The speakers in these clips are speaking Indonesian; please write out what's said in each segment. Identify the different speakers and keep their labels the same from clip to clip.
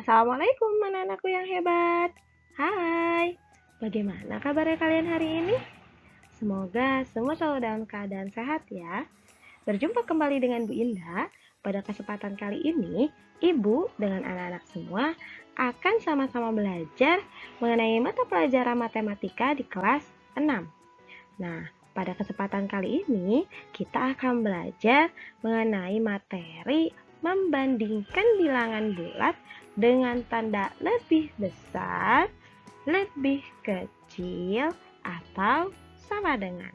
Speaker 1: Assalamualaikum anak-anakku yang hebat. Hai, bagaimana kabarnya kalian hari ini? Semoga semua selalu dalam keadaan sehat ya. Berjumpa kembali dengan Bu Indah. Pada kesempatan kali ini, Ibu dengan anak-anak semua akan sama-sama belajar mengenai mata pelajaran matematika di kelas 6. Nah, pada kesempatan kali ini kita akan belajar mengenai materi membandingkan bilangan bulat dengan tanda lebih besar, lebih kecil, atau sama dengan.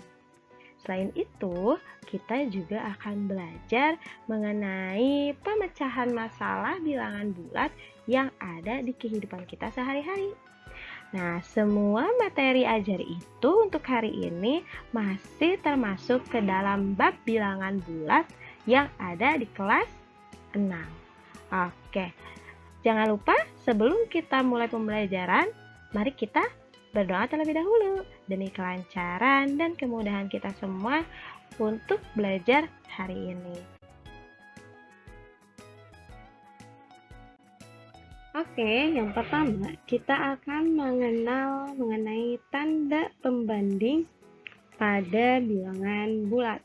Speaker 1: Selain itu, kita juga akan belajar mengenai pemecahan masalah bilangan bulat yang ada di kehidupan kita sehari-hari. Nah, semua materi ajar itu untuk hari ini masih termasuk ke dalam bab bilangan bulat yang ada di kelas 6. Oke, jangan lupa sebelum kita mulai pembelajaran, mari kita berdoa terlebih dahulu demi kelancaran dan kemudahan kita semua untuk belajar hari ini. Oke, yang pertama kita akan mengenal mengenai tanda pembanding pada bilangan bulat.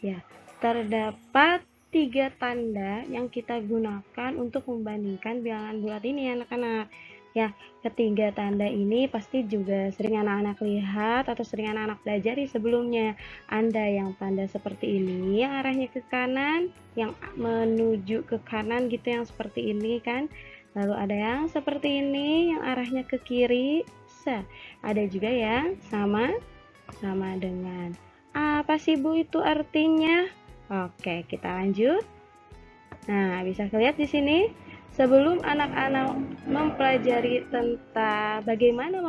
Speaker 1: Ya, terdapat 3 tanda yang kita gunakan untuk membandingkan bilangan bulat ini anak-anak. Ya, ketiga tanda ini pasti juga sering anak-anak lihat atau sering anak-anak pelajari sebelumnya. Ada yang tanda seperti ini yang arahnya ke kanan, yang menuju ke kanan gitu yang seperti ini kan. Lalu ada yang seperti ini yang arahnya ke kiri. Ada juga yang sama dengan. Apa sih Bu itu artinya? Oke, kita lanjut. Nah, bisa lihat di sini. Sebelum anak-anak mempelajari tentang bagaimana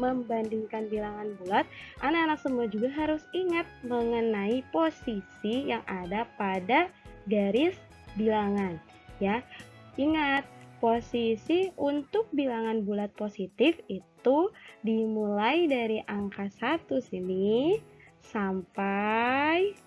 Speaker 1: membandingkan bilangan bulat, anak-anak semua juga harus ingat mengenai posisi yang ada pada garis bilangan. Ya, ingat posisi untuk bilangan bulat positif itu dimulai dari angka 1 sini sampai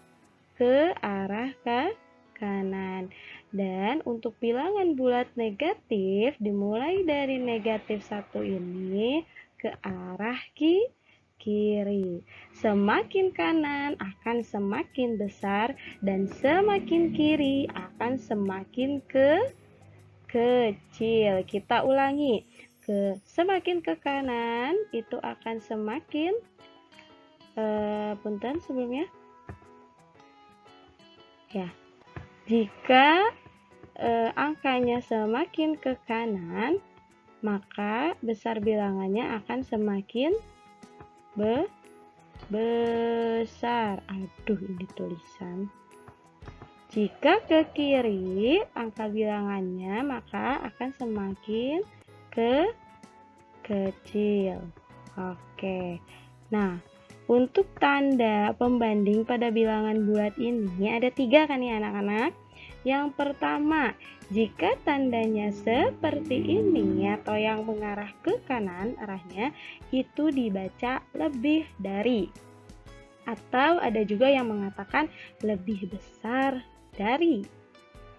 Speaker 1: ke arah ke kanan. Dan untuk bilangan bulat negatif dimulai dari negatif 1 ini ke arah kiri. Semakin kanan akan semakin besar dan semakin kiri akan semakin kecil. Kita ulangi. Semakin ke kanan itu akan semakin punten sebelumnya. Ya. Jika angkanya semakin ke kanan, maka besar bilangannya akan semakin besar. Aduh, ini tulisan. Jika ke kiri angka bilangannya, maka akan semakin kecil. Oke. Nah, untuk tanda pembanding pada bilangan bulat ini ada 3 kan ya anak-anak? Yang pertama, jika tandanya seperti ini atau yang mengarah ke kanan arahnya, itu dibaca lebih dari. Atau ada juga yang mengatakan lebih besar dari.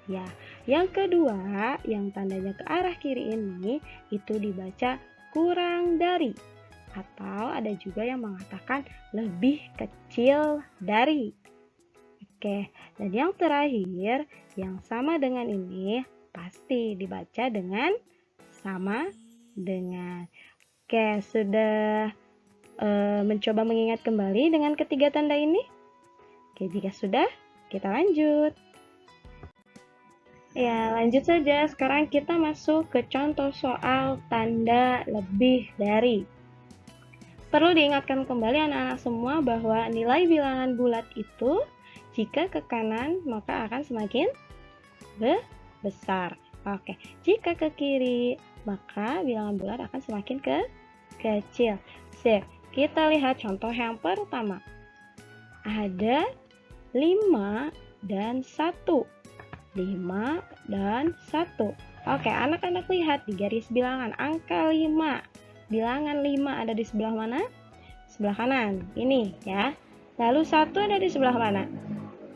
Speaker 1: Ya, yang kedua, yang tandanya ke arah kiri ini itu dibaca kurang dari. Atau ada juga yang mengatakan lebih kecil dari. Oke, dan yang terakhir yang sama dengan ini pasti dibaca dengan sama dengan. Oke, sudah mencoba mengingat kembali dengan ketiga tanda ini? Oke, jika sudah, kita lanjut. Ya, lanjut saja. Sekarang kita masuk ke contoh soal tanda lebih dari. Perlu diingatkan kembali anak-anak semua bahwa nilai bilangan bulat itu jika ke kanan maka akan semakin besar. Oke, jika ke kiri maka bilangan bulat akan semakin kecil. Sip, kita lihat contoh yang pertama. Ada 5 dan 1. 5 dan 1. Oke, anak-anak lihat di garis bilangan angka 5. Bilangan 5 ada di sebelah mana? Sebelah kanan. Ini ya. Lalu 1 ada di sebelah mana?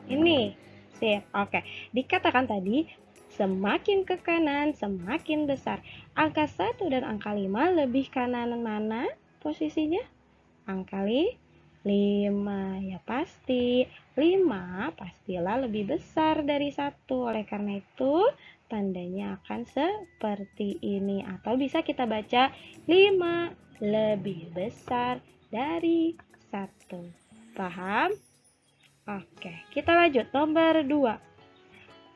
Speaker 1: Ini. Sip. Oke. Dikatakan tadi Semakin ke kanan, semakin besar. Angka 1 dan angka 5 lebih kanan mana posisinya? Angka 5. Ya pasti. 5 pastilah lebih besar dari 1. Oleh karena itu, tandanya akan seperti ini. Atau bisa kita baca 5 lebih besar dari 1. Paham? Oke, kita lanjut. Nomor 2.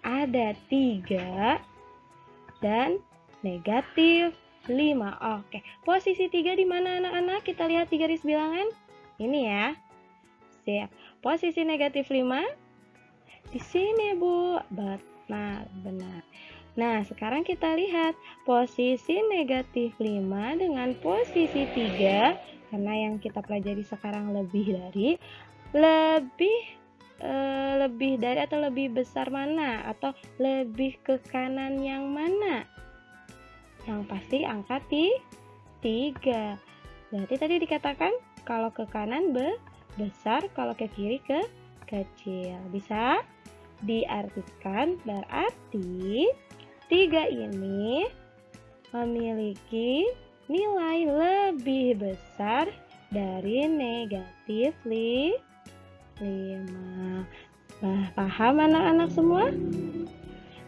Speaker 1: Ada 3 dan negatif 5. Oke, posisi 3 di mana anak-anak? Kita lihat di garis bilangan. Ini ya. Siap. Posisi negatif 5 di sini, Bu. Benar. Nah, sekarang kita lihat posisi negatif 5 dengan posisi 3. Karena yang kita pelajari sekarang lebih dari atau lebih besar mana, atau lebih ke kanan yang mana? Yang pasti angka 3. Berarti tadi dikatakan kalau ke kanan besar, kalau ke kiri kecil. Bisa diartikan berarti 3 ini memiliki nilai lebih besar dari negatif 5. Paham anak-anak semua?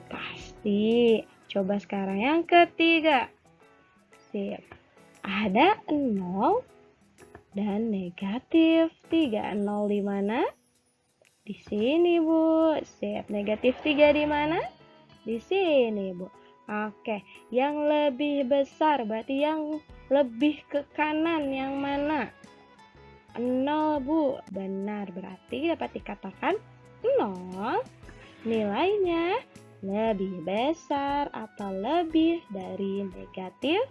Speaker 1: Pasti. Coba sekarang yang ketiga. Sip. Ada 0 dan negatif 3. 0 di mana? Di sini, Bu. Sip. Negatif 3 di mana? Di sini, Bu. Oke. Yang lebih besar berarti yang lebih ke kanan yang mana? 0, Bu. Benar, berarti dapat dikatakan 0 nilainya lebih besar atau lebih dari negatif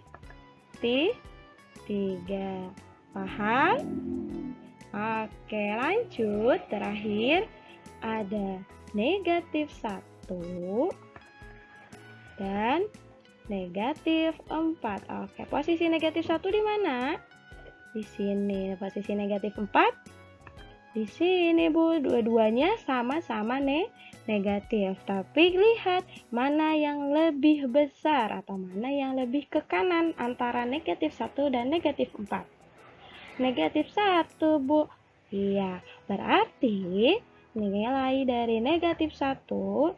Speaker 1: 3. Paham? Oke, lanjut. Terakhir ada negatif 1 dan negatif 4. Oke, posisi negatif 1 di mana? Di sini. Posisi negatif 4 di sini, Bu. Dua-duanya sama-sama negatif. Tapi lihat mana yang lebih besar atau mana yang lebih ke kanan antara negatif 1 dan negatif 4. Negatif 1, Bu. Iya, berarti nilai dari negatif 1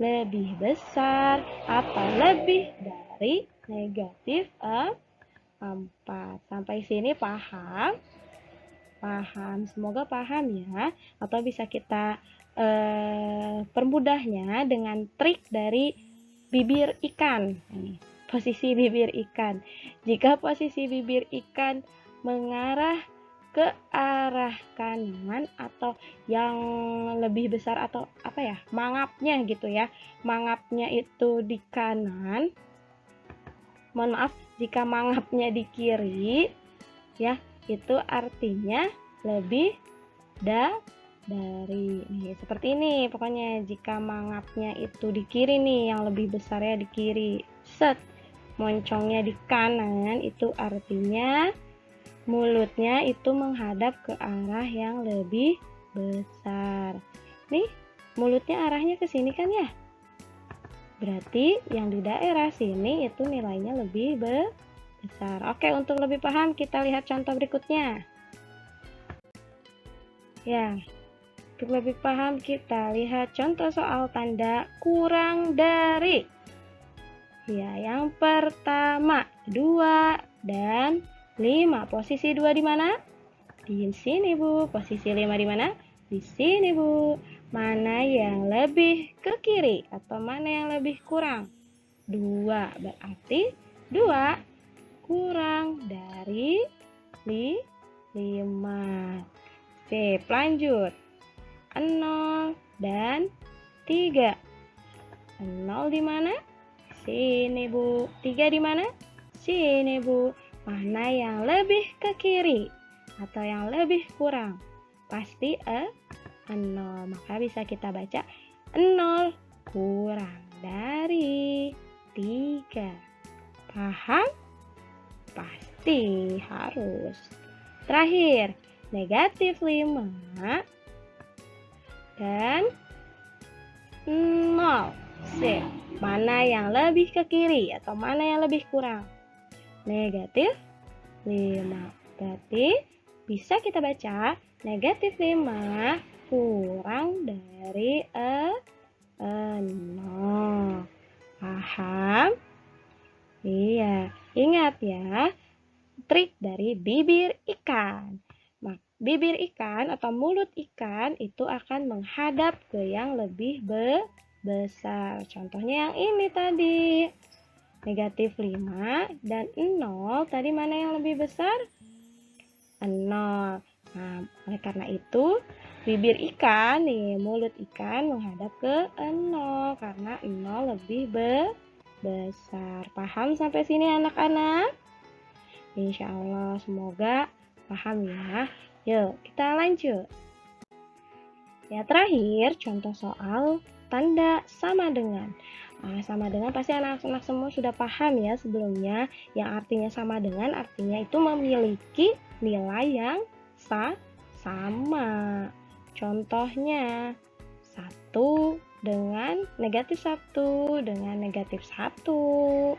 Speaker 1: lebih besar atau lebih dari negatif 4. Sampai sini paham? Paham, semoga paham ya. Atau bisa kita permudahnya dengan trik dari bibir ikan. Posisi bibir ikan. Jika posisi bibir ikan mengarah ke arah kanan atau yang lebih besar atau mangapnya gitu ya. Mangapnya itu di kanan. Mohon maaf jika mangapnya di kiri ya, itu artinya lebih dari seperti ini. Pokoknya jika mangapnya itu di kiri nih, yang lebih besarnya di kiri, moncongnya di kanan, itu artinya mulutnya itu menghadap ke arah yang lebih besar. Nih, mulutnya arahnya ke sini kan ya? Berarti yang di daerah sini itu nilainya lebih besar. Oke, untuk lebih paham kita lihat contoh berikutnya. Ya, untuk lebih paham kita lihat contoh soal tanda kurang dari. Ya, yang pertama 2 dan 5. Posisi 2 di mana? Di sini, Bu. Posisi 5 di mana? Di sini, Bu. Mana yang lebih ke kiri atau mana yang lebih kurang? 2. Berarti 2 kurang dari 5. Sip, lanjut. 0 dan 3. 0 di mana? Sini, Bu. 3 di mana? Sini, Bu. Mana yang lebih ke kiri atau yang lebih kurang? Pasti 0. Maka bisa kita baca 0 kurang dari 3. Paham? Pasti harus. Terakhir, negatif 5 dan 0. Sip. Mana yang lebih ke kiri atau mana yang lebih kurang? Negatif 5. Berarti bisa kita baca negatif 5 kurang dari 0. Paham? Iya. Ingat ya, trik dari bibir ikan. Bibir ikan atau mulut ikan itu akan menghadap ke yang lebih besar. Contohnya yang ini tadi. Negatif 5 dan 0. Tadi mana yang lebih besar? 0. Nah, oleh karena itu, bibir ikan nih, mulut ikan menghadap ke 0. Karena 0 lebih besar. Paham sampai sini anak-anak? Insya Allah, semoga paham ya. Yuk, kita lanjut. Ya, terakhir, contoh soal tanda sama dengan. Nah, sama dengan pasti anak-anak semua sudah paham ya sebelumnya. Yang artinya sama dengan artinya itu memiliki nilai yang sama. Contohnya 1 dengan negatif 1 dengan negatif 1.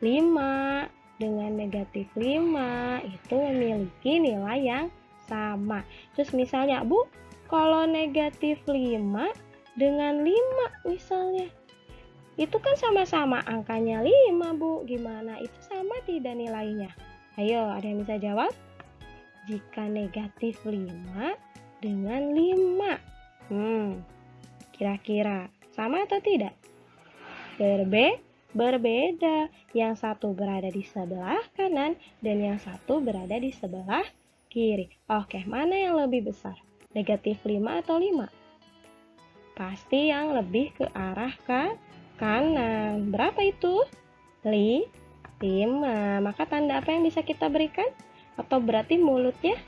Speaker 1: 5 dengan negatif 5 itu memiliki nilai yang sama. Terus misalnya, Bu, kalau negatif 5 dengan 5 misalnya, itu kan sama-sama angkanya 5, Bu. Gimana? Itu sama tidak nilainya? Ayo, ada yang bisa jawab? Jika negatif 5 dengan 5. Kira-kira sama atau tidak? Berbeda. Yang satu berada di sebelah kanan dan yang satu berada di sebelah kiri. Oke, mana yang lebih besar? Negatif 5 atau 5? Pasti yang lebih ke arah kanan. Berapa itu? 5. Maka tanda apa yang bisa kita berikan? Atau berarti mulutnya?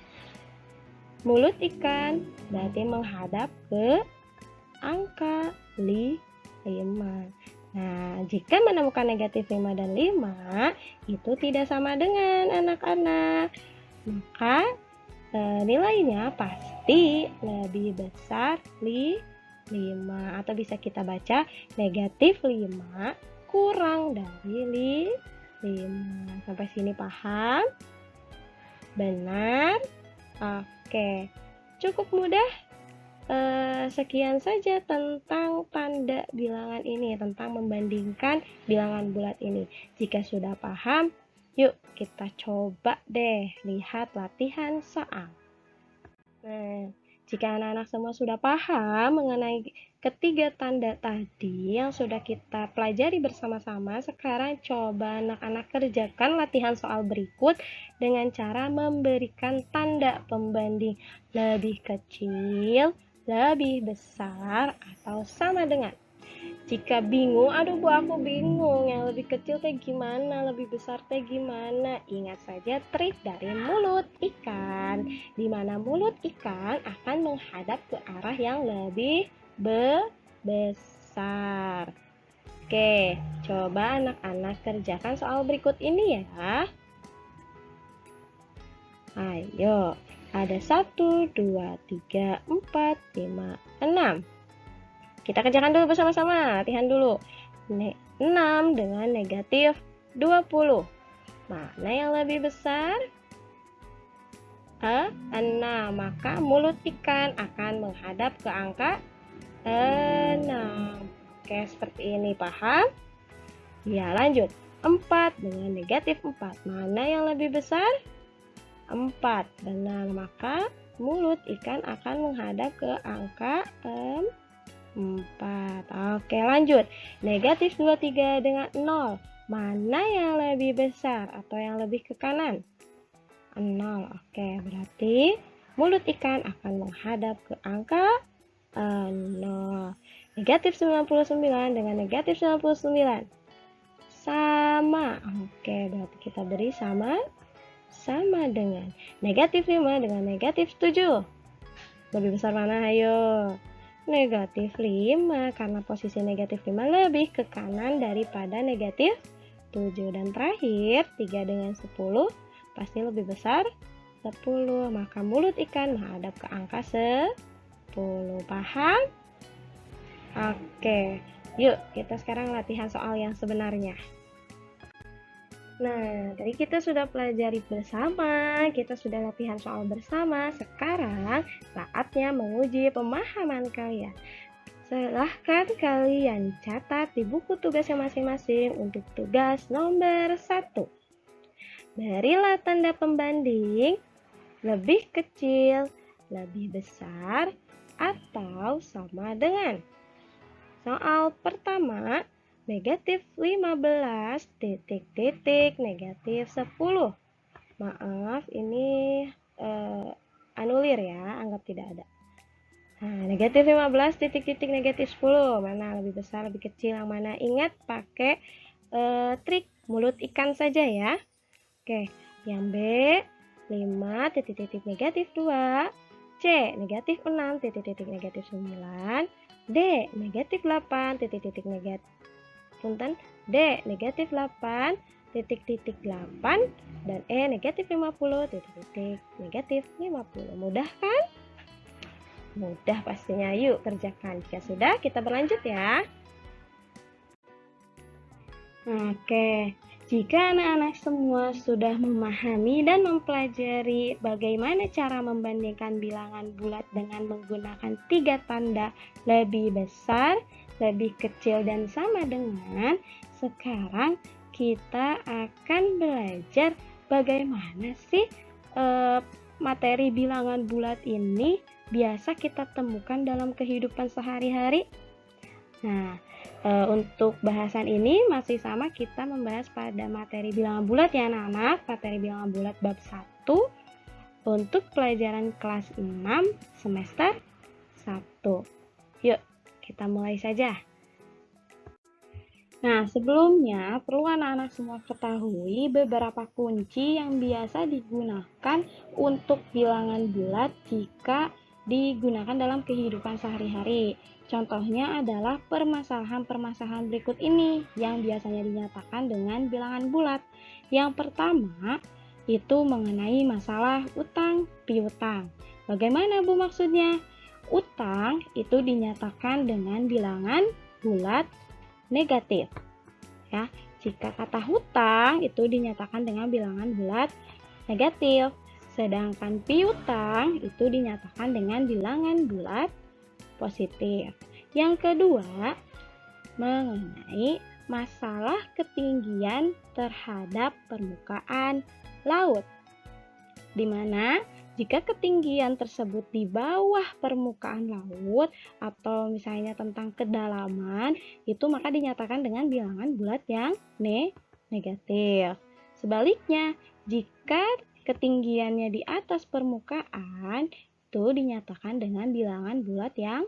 Speaker 1: Mulut ikan berarti menghadap ke angka 5. Nah, jika menemukan negatif 5 dan 5, itu tidak sama dengan anak-anak. Maka nilainya pasti lebih besar 5. Atau bisa kita baca negatif 5 kurang dari 5. Sampai sini paham? Benar? Oke, cukup mudah. Sekian saja tentang tanda bilangan ini, tentang membandingkan bilangan bulat ini. Jika sudah paham, yuk kita coba deh lihat latihan soal. Nah, jika anak-anak semua sudah paham mengenai ketiga tanda tadi yang sudah kita pelajari bersama-sama, sekarang coba anak-anak kerjakan latihan soal berikut dengan cara memberikan tanda pembanding lebih kecil, lebih besar, atau sama dengan. Jika bingung, aduh Bu aku bingung, yang lebih kecil teh gimana, lebih besar teh gimana? Ingat saja trik dari mulut ikan, di mana mulut ikan akan menghadap ke arah yang lebih besar. Oke, coba anak-anak kerjakan soal berikut ini ya. Ayo. Ada 1, 2, 3, 4, 5, 6. Kita kerjakan dulu bersama-sama. Latihan dulu. 6 dengan negatif 20. Mana yang lebih besar? 6. Maka mulut ikan akan menghadap ke angka 6. Oke, seperti ini. Paham? Ya, lanjut. 4 dengan negatif 4. Mana yang lebih besar? 4. Benar, maka mulut ikan akan menghadap ke angka 4. Oke, lanjut. Negatif 23 dengan 0. Mana yang lebih besar atau yang lebih ke kanan? 0. Oke, berarti mulut ikan akan menghadap ke angka 0. Negatif 99 dengan negatif 99. Sama. Oke, berarti kita beri sama dengan negatif 5 dengan negatif 7. Lebih besar mana? Ayo. Negatif 5, karena posisi negatif 5 lebih ke kanan daripada negatif 7. Dan terakhir, 3 dengan 10 pasti lebih besar 10. Maka mulut ikan menghadap ke angka 10. Paham? Oke. Yuk, kita sekarang latihan soal yang sebenarnya. Nah, tadi kita sudah pelajari bersama, kita sudah latihan soal bersama. Sekarang saatnya menguji pemahaman kalian. Silahkan kalian catat di buku tugasnya masing-masing untuk tugas nomor 1. Berilah tanda pembanding lebih kecil, lebih besar, atau sama dengan. Soal pertama, negatif 15 titik negatif 10. Maaf, ini anulir ya, anggap tidak ada. Nah, negatif 15 titik negatif 10. Mana lebih besar, lebih kecil, yang mana? Ingat pakai trik mulut ikan saja ya. Oke, yang B, 5 titik negatif 2. C, negatif 6 titik negatif 9. D, negatif 8 titik negatif punten. D, negatif 8 titik 8 dan E, negatif 50 titik negatif 50. Mudah kan? Mudah pastinya. Yuk kerjakan. Jika sudah, kita berlanjut ya. Oke, jika anak-anak semua sudah memahami dan mempelajari bagaimana cara membandingkan bilangan bulat dengan menggunakan 3 tanda lebih besar, lebih kecil, dan sama dengan, sekarang kita akan belajar bagaimana sih materi bilangan bulat ini biasa kita temukan dalam kehidupan sehari-hari. Nah, untuk bahasan ini masih sama, kita membahas pada materi bilangan bulat ya anak-anak, materi bilangan bulat bab 1 untuk pelajaran kelas 6 semester 1. Yuk, kita mulai saja. Nah, sebelumnya perlu anak-anak semua ketahui beberapa kunci yang biasa digunakan untuk bilangan bulat jika digunakan dalam kehidupan sehari-hari. Contohnya adalah permasalahan-permasalahan berikut ini yang biasanya dinyatakan dengan bilangan bulat. Yang pertama, itu mengenai masalah utang piutang. Bagaimana Bu maksudnya? Utang itu dinyatakan dengan bilangan bulat negatif. Ya, jika kata hutang itu dinyatakan dengan bilangan bulat negatif. Sedangkan piutang itu dinyatakan dengan bilangan bulat positif. Yang kedua, mengenai masalah ketinggian terhadap permukaan laut, di mana jika ketinggian tersebut di bawah permukaan laut atau misalnya tentang kedalaman, itu maka dinyatakan dengan bilangan bulat yang negatif. Sebaliknya, jika ketinggiannya di atas permukaan, itu dinyatakan dengan bilangan bulat yang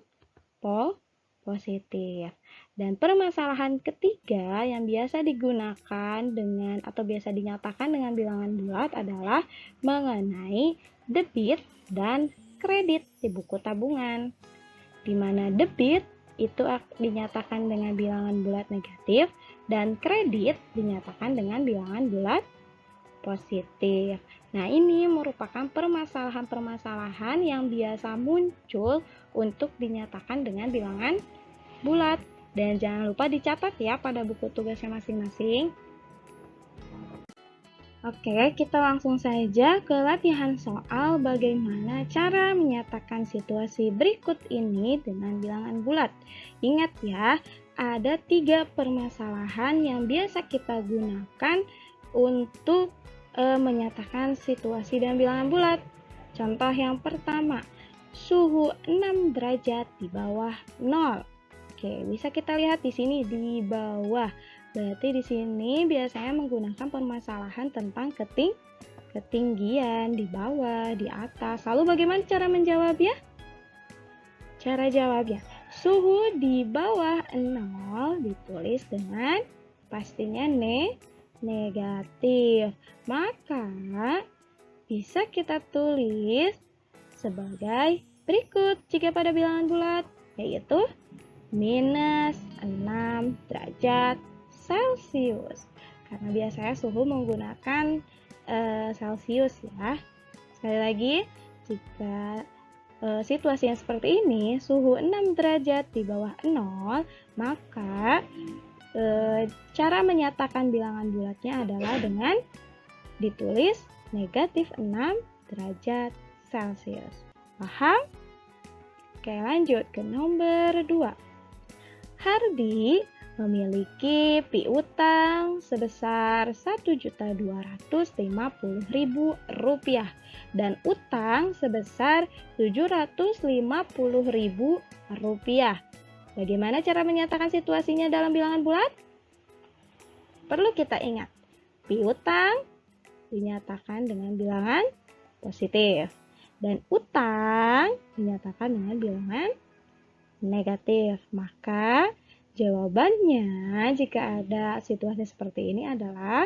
Speaker 1: positif. Dan permasalahan ketiga yang biasa digunakan dengan atau biasa dinyatakan dengan bilangan bulat adalah mengenai debit dan kredit di buku tabungan. Di mana debit itu dinyatakan dengan bilangan bulat negatif dan kredit dinyatakan dengan bilangan bulat positif. Nah, ini merupakan permasalahan-permasalahan yang biasa muncul untuk dinyatakan dengan bilangan bulat. Dan jangan lupa dicatat ya pada buku tugasnya masing-masing. Oke, kita langsung saja ke latihan soal bagaimana cara menyatakan situasi berikut ini dengan bilangan bulat. Ingat ya, ada 3 permasalahan yang biasa kita gunakan untuk menyatakan situasi dan bilangan bulat. Contoh yang pertama, suhu 6 derajat di bawah 0. Oke, bisa kita lihat di sini di bawah. Berarti di sini biasanya menggunakan permasalahan tentang ketinggian, di bawah, di atas. Lalu bagaimana cara menjawabnya? Cara jawabnya, suhu di bawah 0 ditulis dengan pastinya negatif. Maka bisa kita tulis sebagai berikut jika pada bilangan bulat, yaitu minus 6 derajat Celcius. Karena biasanya suhu menggunakan Celcius ya. Sekali lagi, jika situasi yang seperti ini, suhu 6 derajat di bawah 0, maka cara menyatakan bilangan bulatnya adalah dengan ditulis negatif 6 derajat Celcius. Paham? Oke, lanjut ke nomor 2. Hardi memiliki piutang sebesar Rp1.250.000 dan utang sebesar Rp750.000. Bagaimana cara menyatakan situasinya dalam bilangan bulat? Perlu kita ingat, piutang dinyatakan dengan bilangan positif dan utang dinyatakan dengan bilangan negatif. Maka jawabannya jika ada situasi seperti ini adalah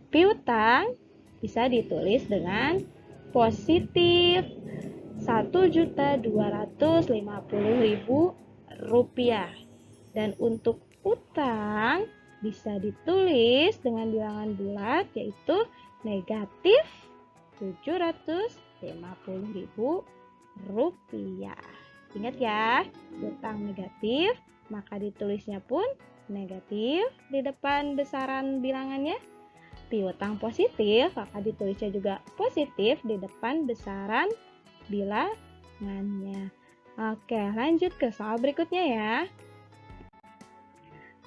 Speaker 1: piutang bisa ditulis dengan positif Rp1.250.000 dan untuk utang bisa ditulis dengan bilangan bulat yaitu negatif Rp750.000. Ingat ya, utang negatif, maka ditulisnya pun negatif di depan besaran bilangannya. Piutang positif, maka ditulisnya juga positif di depan besaran bilangannya. Oke, lanjut ke soal berikutnya ya.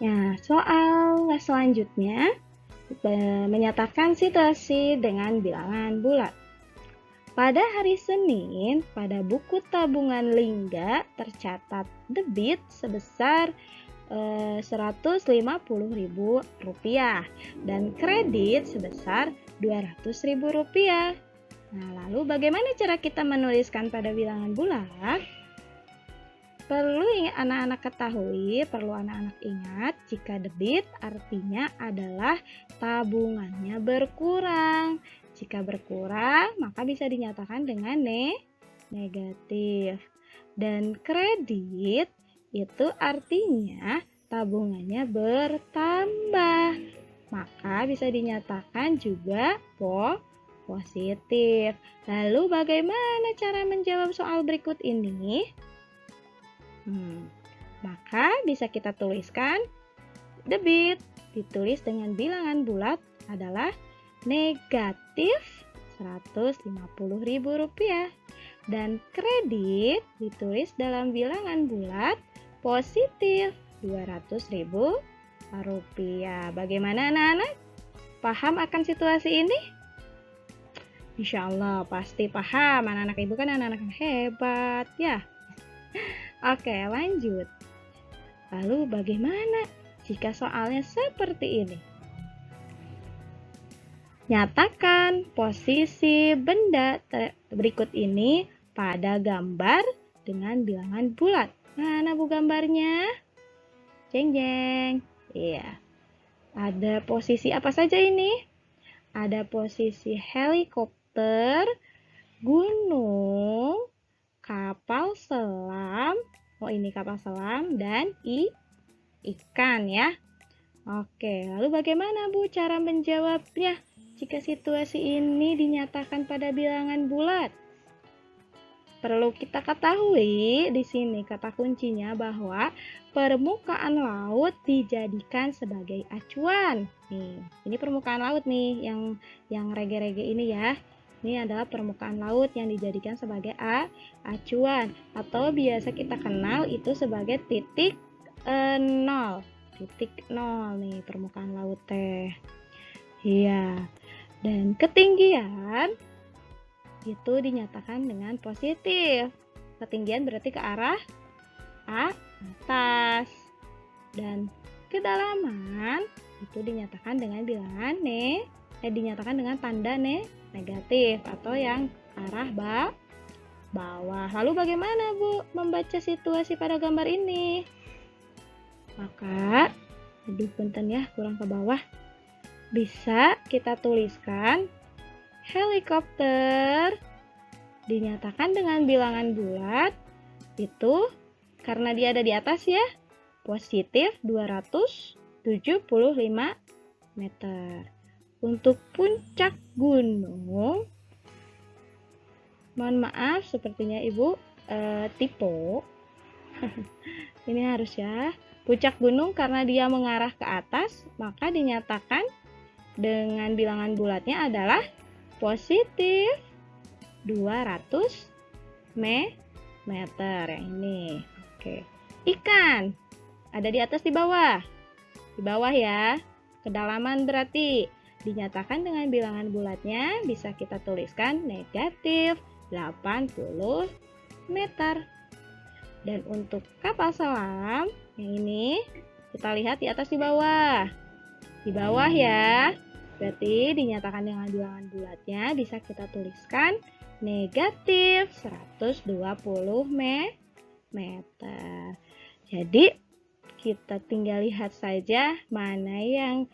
Speaker 1: Nah, soal selanjutnya menyatakan situasi dengan bilangan bulat. Pada hari Senin, pada buku tabungan Lingga tercatat debit sebesar Rp150.000 dan kredit sebesar Rp200.000. Nah, lalu bagaimana cara kita menuliskan pada bilangan bulat? Perlu anak-anak ketahui, perlu anak-anak ingat, jika debit artinya adalah tabungannya berkurang. Jika berkurang, maka bisa dinyatakan dengan negatif. Dan kredit itu artinya tabungannya bertambah. Maka bisa dinyatakan juga positif. Lalu bagaimana cara menjawab soal berikut ini? Maka bisa kita tuliskan debit ditulis dengan bilangan bulat adalah negatif Rp150.000 dan kredit ditulis dalam bilangan bulat positif Rp200.000. Bagaimana anak-anak? Paham akan situasi ini? Insya Allah pasti paham, anak-anak ibu kan anak-anak yang hebat ya. Oke, lanjut. Lalu bagaimana jika soalnya seperti ini? Nyatakan posisi benda berikut ini pada gambar dengan bilangan bulat. Mana bu gambarnya? Jeng jeng. Iya. Ada posisi apa saja ini? Ada posisi helikopter, gunung, kapal selam. Oh, ini kapal selam dan ikan ya. Oke, lalu bagaimana Bu cara menjawabnya jika situasi ini dinyatakan pada bilangan bulat? Perlu kita ketahui di sini kata kuncinya bahwa permukaan laut dijadikan sebagai acuan. Nih, ini permukaan laut nih yang rege-rege ini ya. Ini adalah permukaan laut yang dijadikan sebagai acuan atau biasa kita kenal itu sebagai titik nol. Titik nol nih permukaan laut teh. Iya. Dan ketinggian itu dinyatakan dengan positif. Ketinggian berarti ke arah atas. Dan kedalaman itu dinyatakan dengan bilangan dinyatakan dengan tanda negatif atau yang arah bawah. Lalu bagaimana Bu membaca situasi pada gambar ini? Maka, punten ya kurang ke bawah. Bisa kita tuliskan helikopter dinyatakan dengan bilangan bulat itu karena dia ada di atas ya, positif 275 meter. Untuk puncak gunung Mohon maaf, sepertinya Ibu tipe. Ini harus ya. Puncak gunung karena dia mengarah ke atas, maka dinyatakan dengan bilangan bulatnya adalah positif 200 meter. Yang ini. Oke. Ikan ada di atas, di bawah. Di bawah ya. Kedalaman berarti dinyatakan dengan bilangan bulatnya bisa kita tuliskan negatif 80 meter. Dan untuk kapal selam yang ini kita lihat di atas, di bawah. Di bawah ya. Berarti dinyatakan dengan bilangan bulatnya bisa kita tuliskan negatif 120 meter. Jadi kita tinggal lihat saja mana yang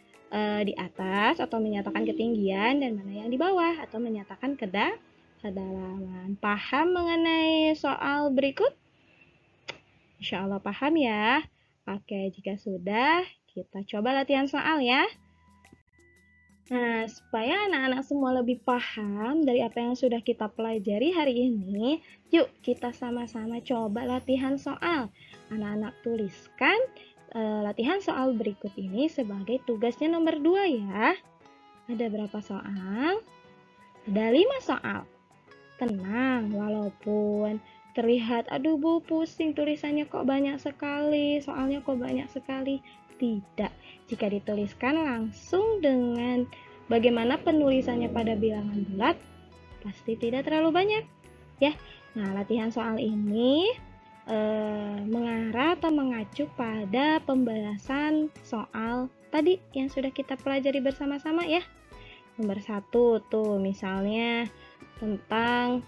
Speaker 1: di atas atau menyatakan ketinggian dan mana yang di bawah atau menyatakan kedalaman. Paham mengenai soal berikut? Insya Allah paham ya. Oke, jika sudah, kita coba latihan soal ya. Nah, supaya anak-anak semua lebih paham dari apa yang sudah kita pelajari hari ini, yuk kita sama-sama coba latihan soal. Anak-anak tuliskan latihan soal berikut ini sebagai tugasnya nomor 2 ya. Ada berapa soal? Ada 5 soal. Tenang, walaupun terlihat, aduh Bu, pusing tulisannya kok banyak sekali, soalnya kok banyak sekali. Tidak, jika dituliskan langsung dengan bagaimana penulisannya pada bilangan bulat, pasti tidak terlalu banyak ya. Nah, latihan soal ini mengarah atau mengacu pada pembahasan soal tadi yang sudah kita pelajari bersama-sama ya. Nomor 1 tuh misalnya tentang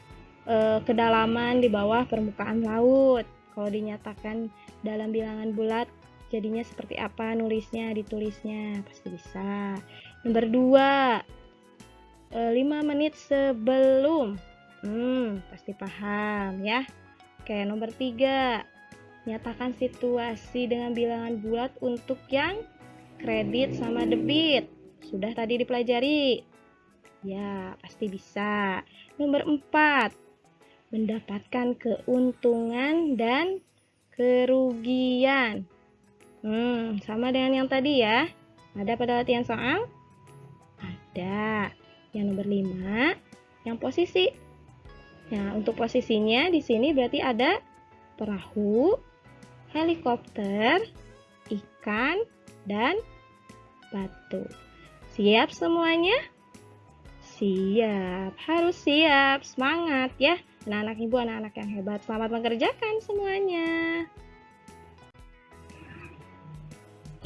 Speaker 1: kedalaman di bawah permukaan laut. Kalau dinyatakan dalam bilangan bulat, jadinya seperti apa ditulisnya? Pasti bisa. Nomor 2, 5 menit sebelum. Pasti paham ya. Oke, nomor 3, nyatakan situasi dengan bilangan bulat untuk yang kredit sama debit. Sudah tadi dipelajari. Ya, pasti bisa. Nomor 4, mendapatkan keuntungan dan kerugian. Sama dengan yang tadi ya. Ada pada latihan soal? Ada. Yang nomor 5, yang posisi. Nah, untuk posisinya di sini berarti ada perahu, helikopter, ikan, dan batu. Siap semuanya? Siap, harus siap, semangat ya. Anak-anak Ibu, anak-anak yang hebat, selamat mengerjakan semuanya.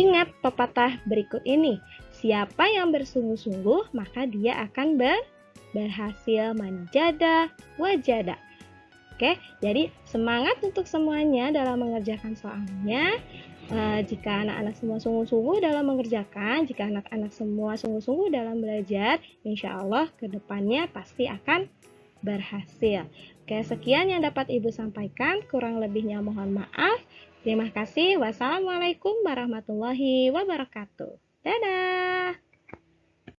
Speaker 1: Ingat pepatah berikut ini, siapa yang bersungguh-sungguh maka dia akan berhasil menjadah wajada. Oke, jadi semangat untuk semuanya dalam mengerjakan soalnya. Jika anak-anak semua sungguh-sungguh dalam mengerjakan, jika anak-anak semua sungguh-sungguh dalam belajar, insya Allah ke depannya pasti akan berhasil. Oke, sekian yang dapat Ibu sampaikan, kurang lebihnya mohon maaf. Terima kasih. Wassalamualaikum warahmatullahi wabarakatuh. Dadah!